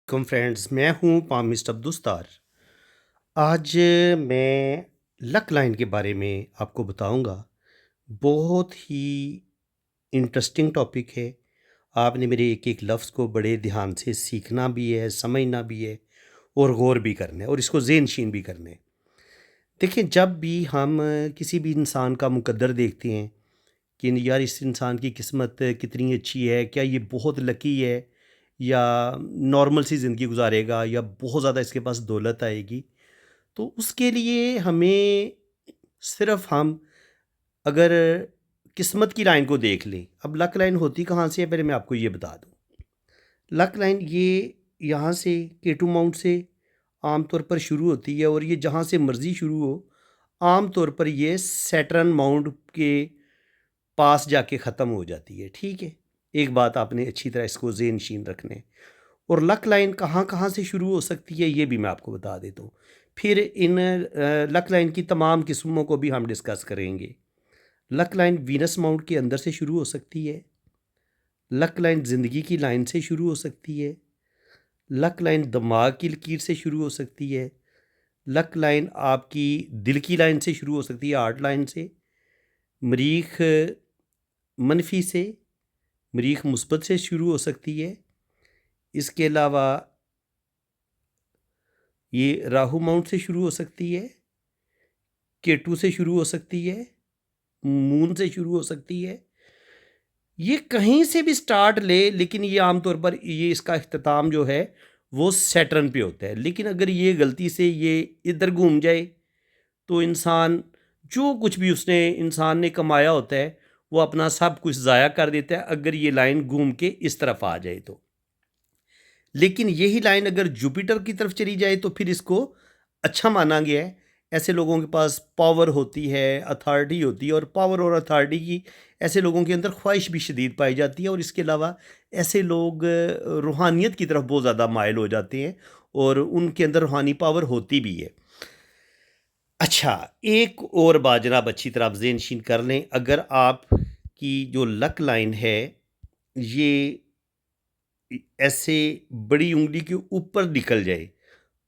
कम friends, मैं हूँ palmist Abdussattar. आज मैं लक लाइन के बारे में आपको बताऊंगा। बहुत ही इंटरेस्टिंग टॉपिक है। आपने मेरे एक एक लफ्ज़ को बड़े ध्यान से सीखना भी है, समझना भी है और गौर भी करना है और इसको ज़हनशीन भी करना है। देखिए, जब भी हम किसी भी इंसान का मुकद्दर देखते हैं कि यार इस इंसान की किस्मत कितनी अच्छी है, क्या ये बहुत लकी है या नॉर्मल सी ज़िंदगी गुजारेगा या बहुत ज़्यादा इसके पास दौलत आएगी, तो उसके लिए हमें सिर्फ हम अगर किस्मत की लाइन को देख लें। अब लक लाइन होती कहाँ से है, पहले मैं आपको ये बता दूं। लक लाइन ये यहाँ से केटू माउंट से आम तौर पर शुरू होती है और ये जहाँ से मर्ज़ी शुरू हो, आम तौर पर ये सैटर्न माउंट के पास जाके ख़त्म हो जाती है। ठीक है, एक बात आपने अच्छी तरह इसको ज़हन-नशीन रखना है। और लक लाइन कहाँ-कहाँ से शुरू हो सकती है, ये भी मैं आपको बता देता हूँ। फिर इन लक लाइन की तमाम किस्मों को भी हम डिस्कस करेंगे। लक लाइन वीनस माउंट के अंदर से शुरू हो सकती है। लक लाइन ज़िंदगी की लाइन से शुरू हो सकती है। लक लाइन दिमाग की लकीर से शुरू हो सकती है। लक लाइन आपकी दिल की लाइन से शुरू हो सकती है, हार्ट लाइन से। मरीख़ मनफ़ी से, मरीख़ मुस्बत से शुरू हो सकती है। इसके अलावा ये राहु माउंट से शुरू हो सकती है, केटू से शुरू हो सकती है, मून से शुरू हो सकती है। ये कहीं से भी स्टार्ट ले, लेकिन ये आमतौर पर ये इसका इख्तिताम जो है वो सैटर्न पे होता है। लेकिन अगर ये गलती से ये इधर घूम जाए तो इंसान जो कुछ भी उसने इंसान ने कमाया होता है वो अपना सब कुछ ज़ाया कर देता है, अगर ये लाइन घूम के इस तरफ आ जाए तो। लेकिन यही लाइन अगर जुपिटर की तरफ चली जाए तो फिर इसको अच्छा माना गया है। ऐसे लोगों के पास पावर होती है, अथॉरिटी होती है और पावर और अथॉरिटी की ऐसे लोगों के अंदर ख्वाहिश भी शदीद पाई जाती है और इसके अलावा ऐसे लोग रूहानियत की तरफ बहुत ज़्यादा माइल हो जाते हैं और उनके अंदर रूहानी पावर होती भी है। अच्छा, एक और बात जनाब अच्छी तरह आप ज़हन-नशीन कर लें, अगर आपकी जो लक लाइन है, ये ऐसे बड़ी उँगली के ऊपर निकल जाए,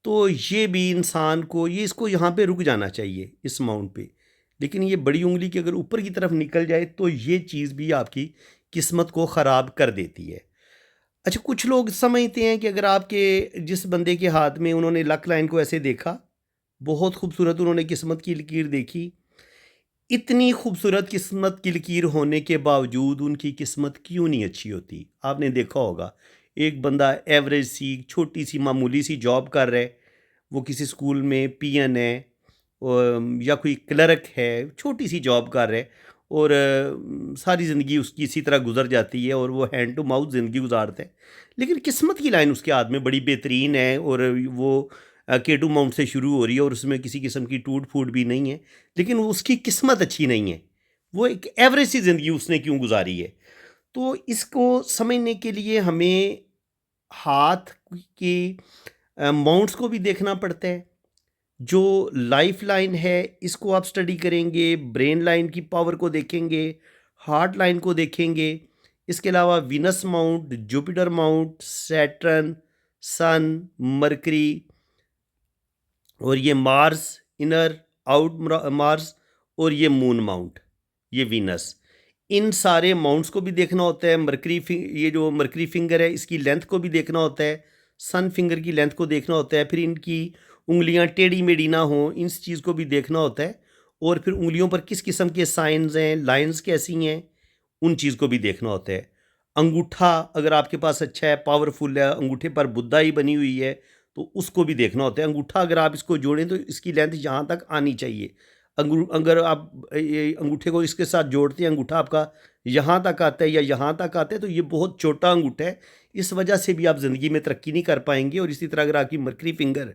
तो ये भी इंसान को ये इसको यहाँ पे रुक जाना चाहिए इस माउंट पे। लेकिन ये बड़ी उँगली की अगर ऊपर की तरफ निकल जाए तो ये चीज़ भी आपकी किस्मत को ख़राब कर देती है। अच्छा, कुछ लोग समझते हैं कि अगर आपके जिस बंदे के हाथ में उन्होंने लक लाइन को ऐसे देखा, बहुत खूबसूरत उन्होंने किस्मत की लकीर देखी, इतनी खूबसूरत किस्मत की लकीर होने के बावजूद उनकी किस्मत क्यों नहीं अच्छी होती? आपने देखा होगा, एक बंदा एवरेज सी, छोटी-सी, मामूली-सी जॉब कर रहा है, वो किसी स्कूल में पीएन है या कोई क्लर्क है, छोटी-सी जॉब कर रहा है और सारी ज़िंदगी उसकी इसी तरह गुज़र जाती है और वो हैंड टू माउथ ज़िंदगी गुज़ारता है। लेकिन किस्मत की लाइन उसके हाथ में बड़ी बेहतरीन है और वो केटू माउंट से शुरू हो रही है और उसमें किसी किस्म की टूट-फूट भी नहीं है। लेकिन वो उसकी किस्मत अच्छी नहीं है। वो एक एवरेज सी ज़िंदगी उसने क्यों गुज़ारी है? तो इसको समझने के लिए हमें हाथ की माउंट्स को भी देखना पड़ता है। जो लाइफ लाइन है इसको आप स्टडी करेंगे, ब्रेन लाइन की पावर को देखेंगे, हार्ट लाइन को देखेंगे। इसके अलावा Venus mount, Jupiter mount, Saturn, sun, Mercury और ये मार्स, इनर आउट मार्स और ये मून माउंट, ये वीनस। इन सारे माउंट्स को भी देखना होता है। ये जो मरकरी फिंगर है इसकी लेंथ को भी देखना होता है। सन फिंगर की लेंथ को देखना होता है। फिर इनकी उंगलियां टेढ़ी मेढ़ी ना हो, इस चीज़ को भी देखना होता है। और फिर उंगलियों पर किस किस्म के साइंस हैं, लाइंस कैसी हैं, उन चीज़ को भी देखना होता है। अंगूठा अगर आपके पास अच्छा है, पावरफुल है, अंगूठे पर बुद्धा ही बनी हुई है, तो उसको भी देखना होता है। अंगूठा अगर आप इसको जोड़ें तो इसकी लेंथ यहाँ तक आनी चाहिए। अगर आप ये अंगूठे को इसके साथ जोड़ते हैं, अंगूठा आपका यहाँ तक आता है या यहाँ तक आता है, तो ये बहुत छोटा अंगूठा है। इस वजह से भी आप ज़िंदगी में तरक्की नहीं कर पाएँगे। और इसी तरह अगर आपकी मरकरी फिंगर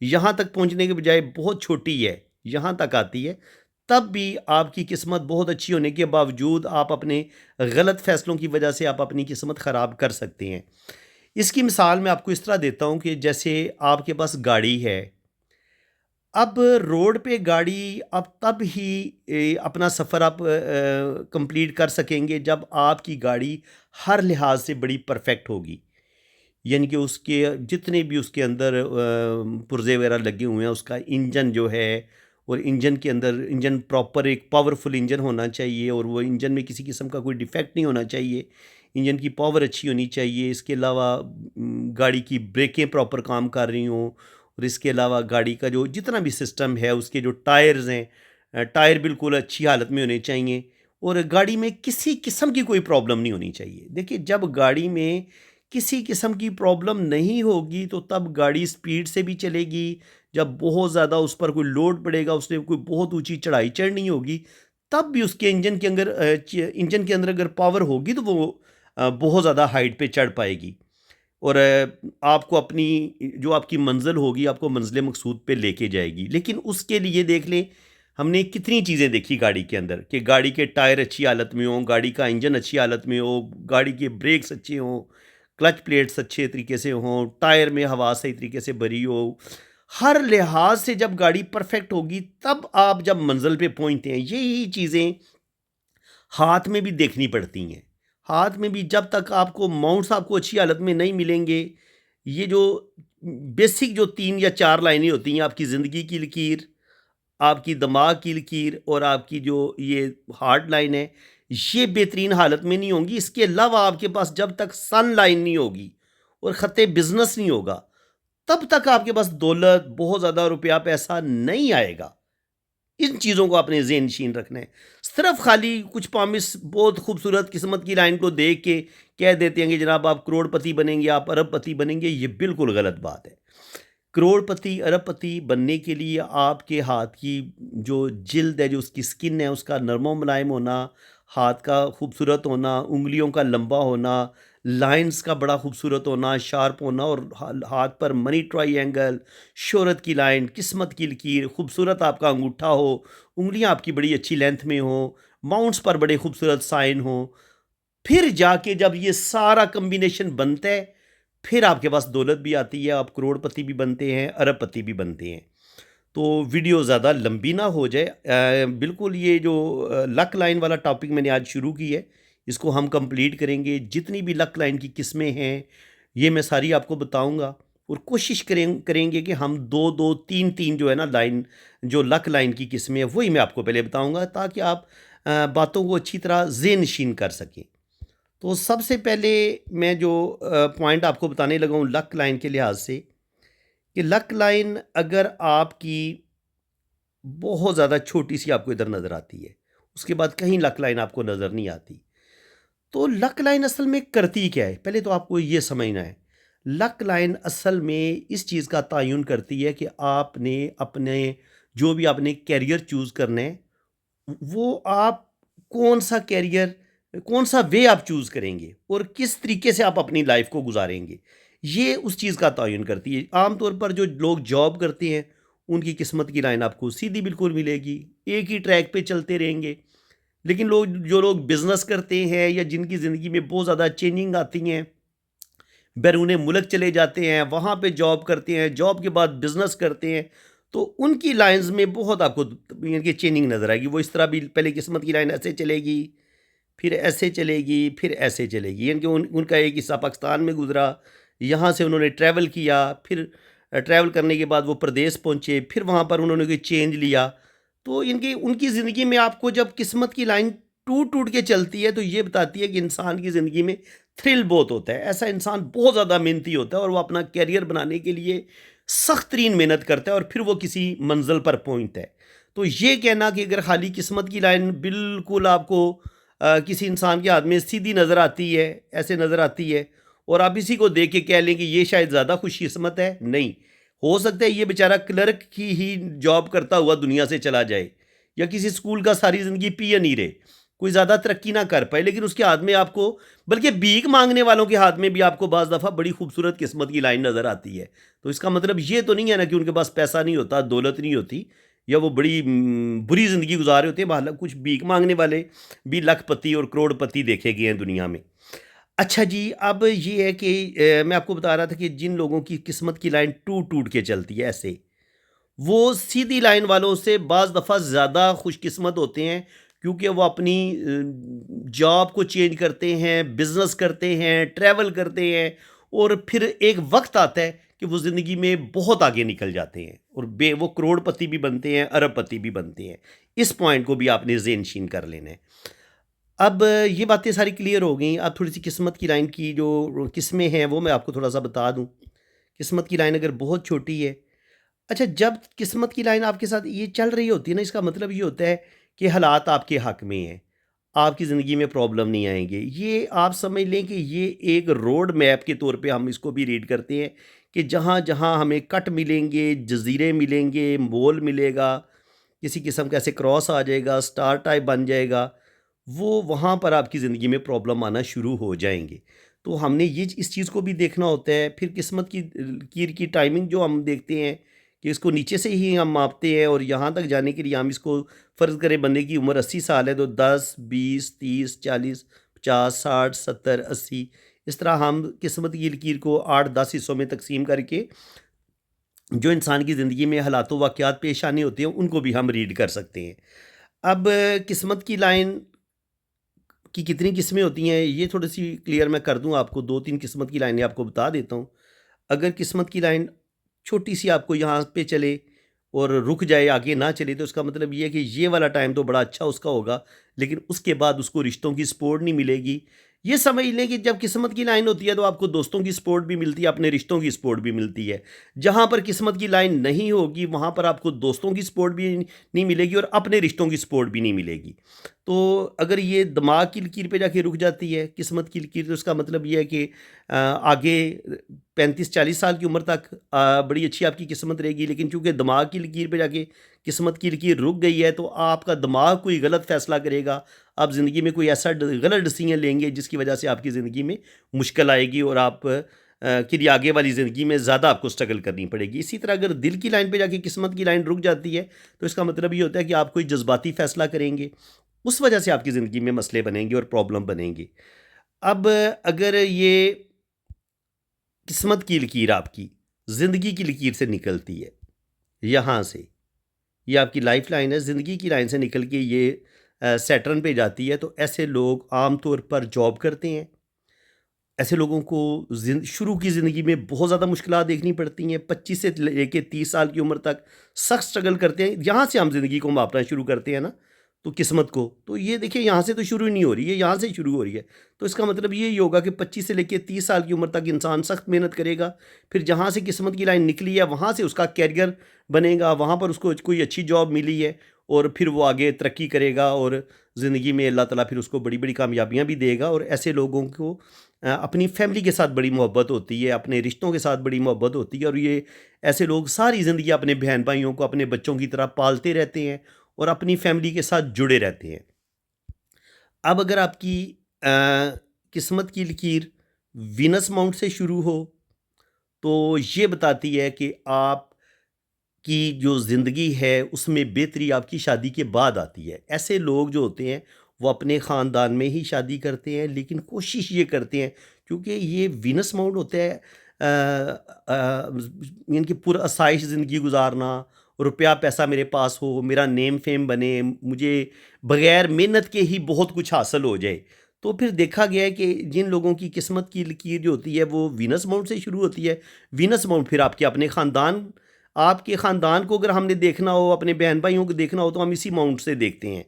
यहाँ तक पहुँचने के बजाय बहुत छोटी है, यहाँ तक आती है, तब भी आपकी किस्मत बहुत अच्छी होने के बावजूद आप अपने गलत फ़ैसलों की वजह से आप अपनी किस्मत ख़राब कर सकते हैं। इसकी मिसाल मैं आपको इस तरह देता हूँ कि जैसे आपके पास गाड़ी है, अब रोड पे गाड़ी आप तब ही अपना सफ़र आप कंप्लीट कर सकेंगे जब आपकी गाड़ी हर लिहाज से बड़ी परफेक्ट होगी। यानी कि उसके जितने भी उसके अंदर पुर्जे वगैरह लगे हुए हैं, उसका इंजन जो है, और इंजन के अंदर इंजन प्रॉपर एक पावरफुल इंजन होना चाहिए, और वो इंजन में किसी किस्म का कोई डिफेक्ट नहीं होना चाहिए। इंजन की पावर अच्छी होनी चाहिए। इसके अलावा गाड़ी की ब्रेकें प्रॉपर काम कर रही हों, और इसके अलावा गाड़ी का जो जितना भी सिस्टम है, उसके जो टायर्स हैं, टायर बिल्कुल अच्छी हालत में होने चाहिए, और गाड़ी में किसी किस्म की कोई प्रॉब्लम नहीं होनी चाहिए। देखिए, जब गाड़ी में किसी किस्म की प्रॉब्लम नहीं होगी तो तब गाड़ी स्पीड से भी चलेगी। जब बहुत ज़्यादा उस पर कोई लोड पड़ेगा, उसने कोई बहुत ऊंची चढ़ाई चढ़नी होगी, तब भी उसके इंजन के अंदर अगर पावर होगी तो वो बहुत ज़्यादा हाइट पे चढ़ पाएगी, और आपको अपनी जो आपकी मंजिल होगी, आपको मंजिल मकसूद पे लेके जाएगी। लेकिन उसके लिए देख लें, हमने कितनी चीज़ें देखी गाड़ी के अंदर, कि गाड़ी के टायर अच्छी हालत में हों, गाड़ी का इंजन अच्छी हालत में हो, गाड़ी के ब्रेक्स अच्छे हों, क्लच प्लेट्स अच्छे तरीके से हों, टायर में हवा सही तरीके से भरी हो। हर लिहाज से जब गाड़ी परफेक्ट होगी, तब आप जब मंजिल पे पहुंचते हैं, यही चीज़ें हाथ में भी देखनी पड़ती हैं। हाथ में भी जब तक आपको माउंट्स आपको अच्छी हालत में नहीं मिलेंगे, ये जो बेसिक जो 3 या 4 लाइनें होती हैं, आपकी ज़िंदगी की लकीर, आपकी दिमाग की लकीर, और आपकी जो ये हार्ड लाइन है, ये बेहतरीन हालत में नहीं होंगी। इसके अलावा आपके पास जब तक सन लाइन नहीं होगी और ख़त्ते बिज़नेस नहीं होगा, तब तक आपके पास दौलत, बहुत ज़्यादा रुपया पैसा नहीं आएगा। इन चीज़ों को आपने ज़हन नशीन रखना है। सिर्फ खाली कुछ प्रॉमिस, बहुत खूबसूरत किस्मत की लाइन को देख के कह देते हैं कि जनाब आप करोड़पति बनेंगे, आप अरबपति बनेंगे, ये बिल्कुल गलत बात है। करोड़पति, अरबपति बनने के लिए आपके हाथ की जो जिल्द है, जो उसकी स्किन है, उसका नरमो मुलायम होना, हाथ का खूबसूरत होना, उंगलियों का लंबा होना, लाइंस का बड़ा खूबसूरत होना, शार्प होना, और हाथ पर मनी ट्रायंगल, शोहरत की लाइन, किस्मत की लकीर, खूबसूरत आपका अंगूठा हो, उंगलियां आपकी बड़ी अच्छी लेंथ में हो, माउंट्स पर बड़े खूबसूरत साइन हो, फिर जाके जब ये सारा कम्बिनेशन बनता है, फिर आपके पास दौलत भी आती है, आप करोड़पति भी बनते हैं, अरबपति भी बनते हैं। तो वीडियो ज़्यादा लंबी ना हो जाए, बिल्कुल ये जो लक लाइन वाला टॉपिक मैंने आज शुरू की है, इसको हम कंप्लीट करेंगे। जितनी भी लक लाइन की किस्में हैं, ये मैं सारी आपको बताऊंगा, और कोशिश करेंगे कि हम दो दो तीन तीन जो है ना लाइन, जो लक लाइन की किस्में हैं, वही मैं आपको पहले बताऊंगा, ताकि आप बातों को अच्छी तरह ज़ेन नशीन कर सकें। तो सबसे पहले मैं जो पॉइंट आपको बताने लगा हूँ लक लाइन के लिहाज से, कि लक लाइन अगर आपकी बहुत ज़्यादा छोटी सी आपको इधर नज़र आती है, उसके बाद कहीं लक लाइन आपको नज़र नहीं आती, तो लक लाइन असल में करती क्या है, पहले तो आपको ये समझना है। लक लाइन असल में इस चीज़ का तयन करती है कि आपने अपने जो भी आपने कैरियर चूज़ करना है, वो आप कौन सा कैरियर, कौन सा वे आप चूज़ करेंगे, और किस तरीके से आप अपनी लाइफ को गुजारेंगे, ये उस चीज़ का तयन करती है। आमतौर पर जो लोग जॉब करते हैं, उनकी किस्मत की लाइन आपको सीधी बिल्कुल मिलेगी, एक ही ट्रैक पे चलते रहेंगे। लेकिन जो लोग बिज़नेस करते हैं, या जिनकी ज़िंदगी में बहुत ज़्यादा चेंजिंग आती हैं, बैरून मुल्क चले जाते हैं, वहाँ पे जॉब करते हैं, जॉब के बाद बिज़नेस करते हैं, तो उनकी लाइंस में बहुत आपको इनकी चेंजिंग नज़र आएगी। वो इस तरह भी पहले किस्मत की लाइन ऐसे चलेगी, फिर ऐसे चलेगी, फिर ऐसे चलेगी, यानी कि उनका एक हिस्सा पाकिस्तान में गुजरा, यहाँ से उन्होंने ट्रैवल किया, फिर ट्रैवल करने के बाद वो प्रदेश पहुँचे, फिर वहाँ पर उन्होंने कोई चेंज लिया। तो इनकी उनकी ज़िंदगी में आपको जब किस्मत की लाइन टूट टूट के चलती है, तो ये बताती है कि इंसान की ज़िंदगी में थ्रिल बहुत होता है। ऐसा इंसान बहुत ज़्यादा मेहनती होता है, और वो अपना कैरियर बनाने के लिए सख्त तरीन मेहनत करता है, और फिर वो किसी मंजिल पर पहुँचता है। तो ये कहना कि अगर खाली किस्मत की लाइन बिल्कुल आपको किसी इंसान के हाथ में सीधी नज़र आती है, ऐसे नज़र आती है, और आप इसी को देख के कह लें कि ये शायद ज़्यादा खुशकिस्मत है, नहीं। हो सकता है ये बेचारा क्लर्क की ही जॉब करता हुआ दुनिया से चला जाए, या किसी स्कूल का सारी ज़िंदगी पियन ही रहे, कोई ज़्यादा तरक्की ना कर पाए, लेकिन उसके हाथ में आपको, बल्कि भीख मांगने वालों के हाथ में भी आपको बाज़ दफ़ा बड़ी खूबसूरत किस्मत की लाइन नज़र आती है। तो इसका मतलब ये तो नहीं है ना कि उनके पास पैसा नहीं होता, दौलत नहीं होती, या वो बड़ी बुरी ज़िंदगी गुजार रहे होते हैं। हालांकि कुछ भीख मांगने वाले भी लखपति और करोड़पति देखे गए हैं दुनिया में। अच्छा जी, अब ये है कि मैं आपको बता रहा था कि जिन लोगों की किस्मत की लाइन टूट टूट के चलती है ऐसे, वो सीधी लाइन वालों से बाज़ दफ़ा ज़्यादा खुशकिस्मत होते हैं, क्योंकि वो अपनी जॉब को चेंज करते हैं, बिज़नेस करते हैं, ट्रैवल करते हैं, और फिर एक वक्त आता है कि वो ज़िंदगी में बहुत आगे निकल जाते हैं और वो करोड़पति भी बनते हैं, अरबपति भी बनते हैं। इस पॉइंट को भी आपने ज़हनशीन कर लेना है। अब ये बातें सारी क्लियर हो गई। अब थोड़ी-सी किस्मत की लाइन की जो किस्में हैं वो मैं आपको थोड़ा-सा बता दूँ। किस्मत की लाइन अगर बहुत छोटी है, अच्छा, जब किस्मत की लाइन आपके साथ ये चल रही होती है ना, इसका मतलब ये होता है कि हालात आपके हक में हैं। आपकी ज़िंदगी में प्रॉब्लम नहीं आएँगे। ये आप समझ लें कि ये एक रोड मैप के तौर पे हम इसको भी रीड करते हैं कि जहाँ-जहाँ हमें कट मिलेंगे, जज़ीरे मिलेंगे, मोल मिलेगा, किसी किस्म का ऐसे क्रॉस आ जाएगा, स्टार टाइप बन जाएगा, वो वहाँ पर आपकी ज़िंदगी में प्रॉब्लम आना शुरू हो जाएँगे। तो हमने ये इस चीज़ को भी देखना होता है। फिर किस्मत की कीर की टाइमिंग जो हम देखते हैं कि इसको नीचे से ही हम मापते हैं और यहाँ तक जाने के लिए हम इसको फ़र्ज़ करें बंदे की उम्र 80 साल है तो 10, 20, 30, 40, 50, 60, 70, 80 इस तरह हम किस्मत की लकीर को 8-10 हिस्सों में तकसीम करके जो इंसान की ज़िंदगी में हालात वाक़यात पेश आने होते हैं उनको भी हम रीड कर सकते हैं। अब किस्मत की लाइन की कितनी किस्में होती हैं ये थोड़ी-सी क्लियर मैं कर दूँ आपको, 2-3 किस्मत की लाइनें आपको बता देता हूँ। अगर किस्मत की लाइन छोटी-सी आपको यहाँ पे चले और रुक जाए, आगे ना चले, तो इसका मतलब ये है कि ये वाला टाइम तो बड़ा अच्छा उसका होगा, लेकिन उसके बाद उसको रिश्तों की सपोर्ट नहीं मिलेगी। ये समझ लें कि जब किस्मत की लाइन होती है तो आपको दोस्तों की सपोर्ट भी मिलती है, अपने रिश्तों की सपोर्ट भी मिलती है। जहाँ पर किस्मत की लाइन नहीं होगी वहाँ पर आपको दोस्तों की सपोर्ट भी नहीं मिलेगी और अपने रिश्तों की सपोर्ट भी नहीं मिलेगी। तो अगर ये दिमाग की लकीर पे जाके रुक जाती है किस्मत की लकीर, तो इसका मतलब ये है कि आगे 35-40 साल की उम्र तक बड़ी अच्छी आपकी किस्मत रहेगी, लेकिन चूँकि दिमाग की लकीर पे जाके किस्मत की लकीर रुक गई है तो आपका दिमाग कोई गलत फ़ैसला करेगा। आप ज़िंदगी में कोई ऐसा गलत डिसीजन लेंगे जिसकी वजह से आपकी ज़िंदगी में मुश्किल आएगी और आप के लिए आगे वाली ज़िंदगी में ज़्यादा आपको स्ट्रगल करनी पड़ेगी। इसी तरह अगर दिल की लाइन पे जाके किस्मत की लाइन रुक जाती है तो इसका मतलब ये होता है कि आप कोई जज्बाती फ़ैसला करेंगे, उस वजह से आपकी ज़िंदगी में मसले बनेंगे और प्रॉब्लम बनेंगे। अब अगर ये किस्मत की लकीर आपकी ज़िंदगी की लकीर से निकलती है, यहाँ से, ये आपकी लाइफ लाइन है, ज़िंदगी की लाइन से निकल के ये सैटर्न पे जाती है, तो ऐसे लोग आम तौर पर जॉब करते हैं। ऐसे लोगों को शुरू की ज़िंदगी में बहुत ज़्यादा मुश्किलात देखनी पड़ती हैं। 25 से लेके 30 साल की उम्र तक सख्त स्ट्रगल करते हैं। यहाँ से हम ज़िंदगी को मापना शुरू करते हैं ना, तो किस्मत को, तो ये देखिए यहाँ से तो शुरू ही नहीं हो रही है, यहाँ से ही शुरू हो रही है। तो इसका मतलब ये ही होगा कि 25 से लेके 30 साल की उम्र तक इंसान सख्त मेहनत करेगा। फिर जहाँ से किस्मत की लाइन निकली है वहाँ से उसका करियर बनेगा, वहाँ पर उसको कोई अच्छी जॉब मिली है और फिर वो आगे तरक्की करेगा और ज़िंदगी में अल्लाह ताला फिर उसको बड़ी-बड़ी कामयाबियाँ भी देगा। और ऐसे लोगों को अपनी फैमिली के साथ बड़ी मोहब्बत होती है, अपने रिश्तों के साथ बड़ी मोहब्बत होती है और ये ऐसे लोग सारी ज़िंदगी अपने बहन-भाइयों को अपने बच्चों की तरह पालते रहते हैं और अपनी फैमिली के साथ जुड़े रहते हैं। अब अगर आपकी किस्मत की लकीर वीनस माउंट से शुरू हो, तो ये बताती है कि आप की जो ज़िंदगी है उसमें बेहतरी आपकी शादी के बाद आती है। ऐसे लोग जो होते हैं वो अपने ख़ानदान में ही शादी करते हैं, लेकिन कोशिश ये करते हैं क्योंकि ये वीनस मोड होता है यानी कि पुरअसाइश ज़िंदगी गुज़ारना, रुपया पैसा मेरे पास हो, मेरा नेम फ़ेम बने, मुझे बग़ैर मेहनत के ही बहुत कुछ हासिल हो जाए। तो फिर देखा गया है कि जिन लोगों की किस्मत की लकीर जो होती है वो वीनस माउंट से शुरू होती है। वीनस माउंट फिर आपके ख़ानदान को अगर हमने देखना हो, अपने बहन-भाइयों को देखना हो तो हम इसी माउंट से देखते हैं।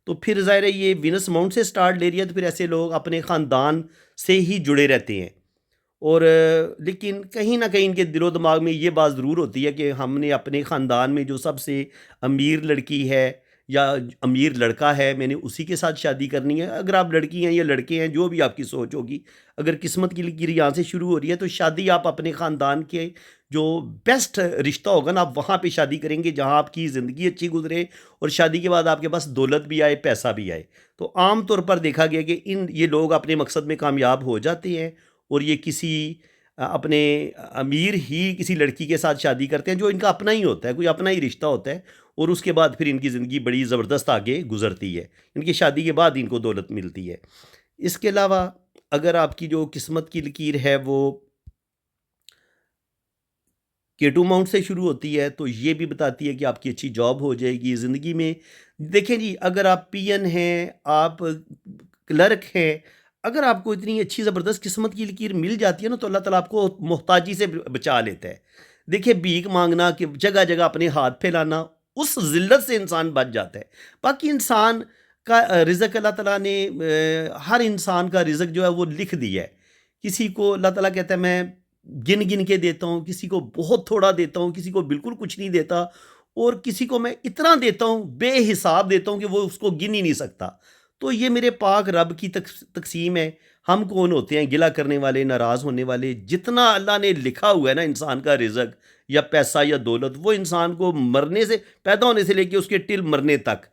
तो फिर ज़ाहिर है ये वीनस माउंट से स्टार्ट ले रही है तो फिर ऐसे लोग अपने ख़ानदान से ही जुड़े रहते हैं। और लेकिन कहीं न कहीं इनके दिलो-दिमाग में ये बात ज़रूर होती है कि हमने अपने ख़ानदान में जो सबसे अमीर लड़की है या अमीर लड़का है, मैंने उसी के साथ शादी करनी है। अगर आप लड़की हैं या लड़के हैं, जो भी आपकी सोच होगी, अगर किस्मत की लकीर यहाँ से शुरू हो रही है, तो शादी आप अपने ख़ानदान के जो बेस्ट रिश्ता होगा ना, आप वहाँ पे शादी करेंगे, जहाँ आपकी ज़िंदगी अच्छी गुज़रे और शादी के बाद आपके पास दौलत भी आए, पैसा भी आए। तो आम तौर पर देखा गया कि ये लोग अपने मकसद में कामयाब हो जाते हैं और ये किसी अपने अमीर ही किसी लड़की के साथ शादी करते हैं जो इनका अपना ही होता है, कोई अपना ही रिश्ता होता है और उसके बाद फिर इनकी ज़िंदगी बड़ी ज़बरदस्त आगे गुज़रती है। इनकी शादी के बाद इनको दौलत मिलती है। इसके अलावा अगर आपकी जो किस्मत की लकीर है वो केटू माउंट से शुरू होती है तो ये भी बताती है कि आपकी अच्छी जॉब हो जाएगी ज़िंदगी में। देखें जी, अगर आप पीएन हैं, आप क्लर्क हैं, अगर आपको इतनी अच्छी ज़बरदस्त किस्मत की लकीर मिल जाती है ना, तो अल्लाह ताला आपको मोहताजी से बचा लेता है। देखिए, भीख मांगना कि जगह जगह अपने हाथ फैलाना, उस ज़िल्लत से इंसान बच जाता है। बाकी इंसान का रिज़्क अल्लाह ताला ने हर इंसान का रिज़्क जो है वो लिख दिया है। किसी को अल्लाह ताला कहता है मैं गिन गिन के देता हूँ, किसी को बहुत थोड़ा देता हूँ, किसी को बिल्कुल कुछ नहीं देता, और किसी को मैं इतना देता हूँ, बेहिसाब देता हूँ कि वो उसको गिन ही नहीं सकता। तो ये मेरे पाक रब की तकसीम है। हम कौन होते हैं गिला करने वाले, नाराज़ होने वाले? जितना अल्लाह ने लिखा हुआ है ना इंसान का रिज़्क या पैसा या दौलत, वो इंसान को मरने से, पैदा होने से लेके उसके टिल मरने तक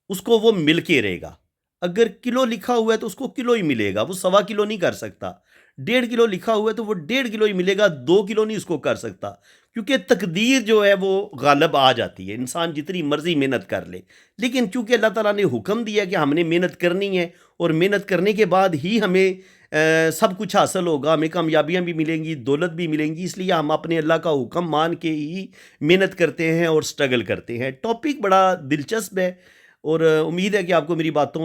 उसको वो मिल के रहेगा। अगर किलो लिखा हुआ है तो उसको किलो ही मिलेगा, वो सवा किलो नहीं कर सकता। 1.5 किलो लिखा हुआ है तो वो 1.5 किलो ही मिलेगा, 2 किलो नहीं उसको कर सकता, क्योंकि तकदीर जो है वो गालिब आ जाती है, इंसान जितनी मर्जी मेहनत कर ले। लेकिन चूंकि अल्लाह ताला ने हुक्म दिया कि हमने मेहनत करनी है, और मेहनत करने के बाद ही हमें सब कुछ हासिल होगा, हमें कामयाबियाँ भी मिलेंगी, दौलत भी मिलेंगी, इसलिए हम अपने अल्लाह का हुक्म मान के ही मेहनत करते हैं और स्ट्रगल करते हैं। टॉपिक बड़ा दिलचस्प है, और उम्मीद है कि आपको मेरी बातों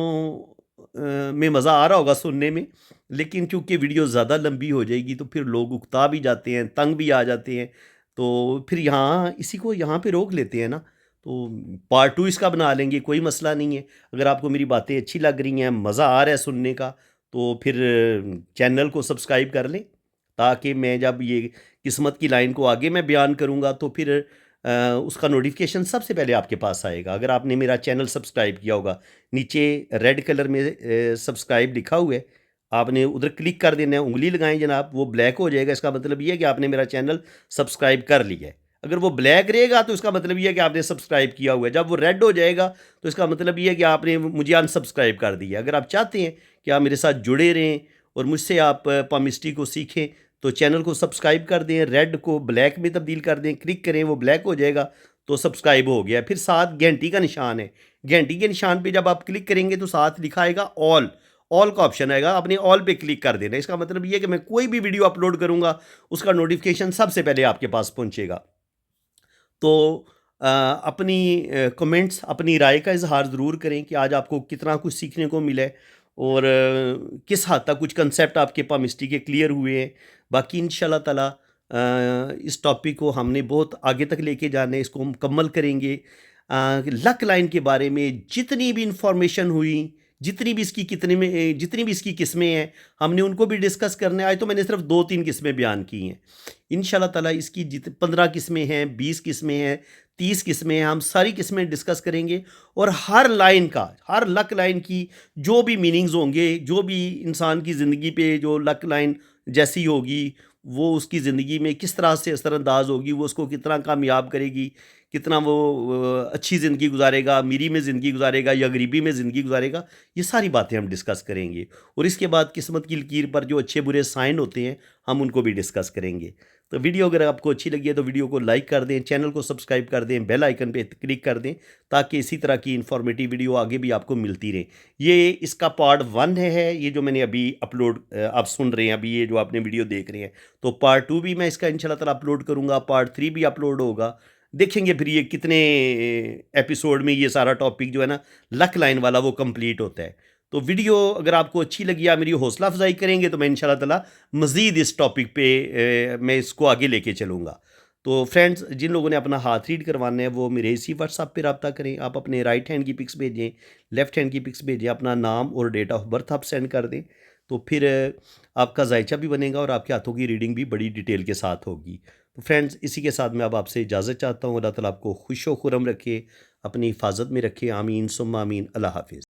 में मज़ा आ रहा होगा सुनने में। लेकिन चूँकि वीडियो ज़्यादा लंबी हो जाएगी तो फिर लोग उकता भी जाते हैं, तंग भी आ जाते हैं, तो फिर यहाँ इसी को यहाँ पे रोक लेते हैं ना। तो पार्ट 2 इसका बना लेंगे, कोई मसला नहीं है। अगर आपको मेरी बातें अच्छी लग रही हैं, मज़ा आ रहा है सुनने का, तो फिर चैनल को सब्सक्राइब कर लें, ताकि मैं जब ये किस्मत की लाइन को आगे मैं बयान करूँगा तो फिर उसका नोटिफिकेशन सबसे पहले आपके पास आएगा। अगर आपने मेरा चैनल सब्सक्राइब किया होगा, नीचे रेड कलर में सब्सक्राइब लिखा हुआ है, आपने उधर क्लिक कर देना है, उंगली लगाएं जनाब, वो ब्लैक हो जाएगा, इसका मतलब ये है कि आपने मेरा चैनल सब्सक्राइब कर लिया है। अगर वो ब्लैक रहेगा तो इसका मतलब ये है कि आपने सब्सक्राइब किया हुआ है। जब वो रेड हो जाएगा तो इसका मतलब ये है कि आपने मुझे अनसब्सक्राइब कर दिया। अगर आप चाहते हैं कि आप मेरे साथ जुड़े रहें और मुझसे आप पामिस्ट्री को सीखें, तो चैनल को सब्सक्राइब कर दें, रेड को ब्लैक में तब्दील कर दें, क्लिक करें, वो ब्लैक हो जाएगा तो सब्सक्राइब हो गया। फिर साथ घंटी का निशान है, घंटी के निशान पे जब आप क्लिक करेंगे तो साथ लिखा आएगा ऑल, ऑल का ऑप्शन आएगा, आपने ऑल पे क्लिक कर देना। इसका मतलब ये है कि मैं कोई भी वीडियो अपलोड करूँगा उसका नोटिफिकेशन सबसे पहले आपके पास पहुँचेगा। तो अपनी कमेंट्स, अपनी राय का इजहार ज़रूर करें कि आज आपको कितना कुछ सीखने को मिला है, और किस हद तक कुछ कंसेप्ट आपके पामिस्ट्री के क्लियर हुए हैं। बाकी इंशाल्लाह ताला इस टॉपिक को हमने बहुत आगे तक लेके जाना है, इसको हम मुकम्मल करेंगे। लक लाइन के बारे में जितनी भी इंफॉर्मेशन हुई, जितनी भी इसकी किस्में हैं, हमने उनको भी डिस्कस करना है। आज तो मैंने सिर्फ 2-3 किस्में बयान की हैं। इंशाल्लाह ताला इसकी 15 किस्में हैं, 20 किस्में हैं, 30 किस्में हैं, हम सारी किस्में डिस्कस करेंगे। और हर लाइन का, हर लक लाइन की जो भी मीनिंग्स होंगे, जो भी इंसान की ज़िंदगी पे जो लक लाइन जैसी होगी, वो उसकी ज़िंदगी में किस तरह से असरअंदाज होगी, वो उसको कितना कामयाब करेगी, कितना वो अच्छी ज़िंदगी गुजारेगा, अमीरी में ज़िंदगी गुजारेगा या गरीबी में ज़िंदगी गुजारेगा, ये सारी बातें हम डिस्कस करेंगे। और इसके बाद किस्मत की लकीर पर जो अच्छे बुरे साइन होते हैं, हम उनको भी डिस्कस करेंगे। तो वीडियो अगर आपको अच्छी लगी है तो वीडियो को लाइक कर दें, चैनल को सब्सक्राइब कर दें, बेल आइकन पे क्लिक कर दें, ताकि इसी तरह की इन्फॉर्मेटिव वीडियो आगे भी आपको मिलती रहे। ये इसका पार्ट 1 है, ये जो मैंने अभी अपलोड आप सुन रहे हैं, अभी ये जो आपने वीडियो देख रहे हैं। तो पार्ट 2 भी मैं इसका इंशाल्लाह ताला अपलोड करूँगा, पार्ट 3 भी अपलोड होगा। देखेंगे फिर ये कितने एपिसोड में ये सारा टॉपिक जो है ना लक लाइन वाला वो कंप्लीट होता है। तो वीडियो अगर आपको अच्छी लगी, या मेरी हौसला अफजाई करेंगे, तो मैं इंशाल्लाह ताला मज़ीद इस टॉपिक पे मैं इसको आगे लेके चलूँगा। तो फ्रेंड्स, जिन लोगों ने अपना हाथ रीड करवाना है वो मेरे इसी व्हाट्सएप पे रब्ता करें। आप अपने राइट हैंड की पिक्स भेजें, लेफ़्ट हैंड की पिक्स भेजें, अपना नाम और डेट ऑफ बर्थ आप सेंड कर दें, तो फिर आपका जायचा भी बनेगा और आपके हाथों की रीडिंग भी बड़ी डिटेल के साथ होगी। तो फ्रेंड्स, इसी के साथ मैं अब आपसे इजाज़त चाहता हूँ। अल्लाह ताला आपको खुश व खुर्रम रखे, अपनी हिफाजत में रखे। आमीन सुम्मा आमीन। अल्लाह हाफ़िज़।